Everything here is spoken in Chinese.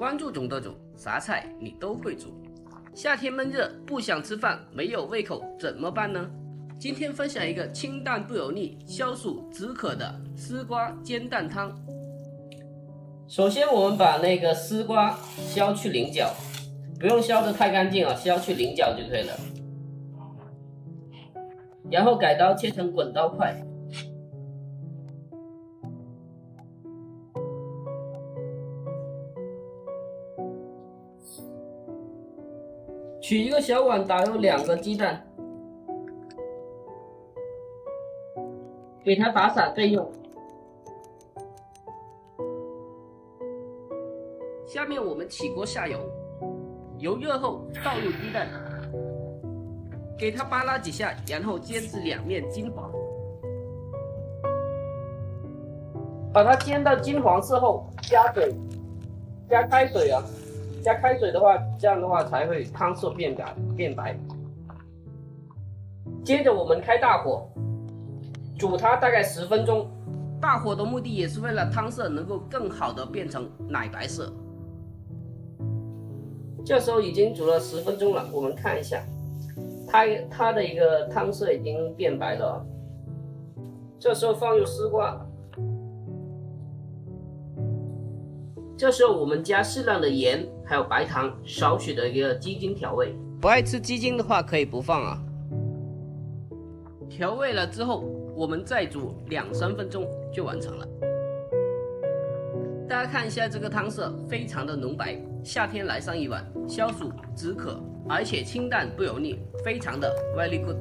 关注种的种，啥菜你都会煮。夏天闷热，不想吃饭，没有胃口怎么办呢？今天分享一个清淡不油腻、消暑止渴的丝瓜煎蛋汤。首先我们把那个丝瓜削去棱角，不用削得太干净啊，削去棱角就可以了。然后改刀切成滚刀块。取一个小碗，打入2个鸡蛋，给它打散备用。下面我们起锅下油，油热后倒入鸡蛋，给它扒拉几下，然后煎至两面金黄。把它煎到金黄色后，加水，加开水啊。加开水的话，这样的话才会汤色变白。接着我们开大火，煮它大概10分钟。大火的目的也是为了汤色能够更好的变成奶白色。这时候已经煮了10分钟了，我们看一下，它的一个汤色已经变白了。这时候放入丝瓜。这时候我们加适量的盐，还有白糖，少许的一个鸡精调味。不爱吃鸡精的话可以不放啊。调味了之后，我们再煮2-3分钟就完成了。大家看一下这个汤色，非常的浓白，夏天来上一碗，消暑止渴，而且清淡不油腻，非常的 very good。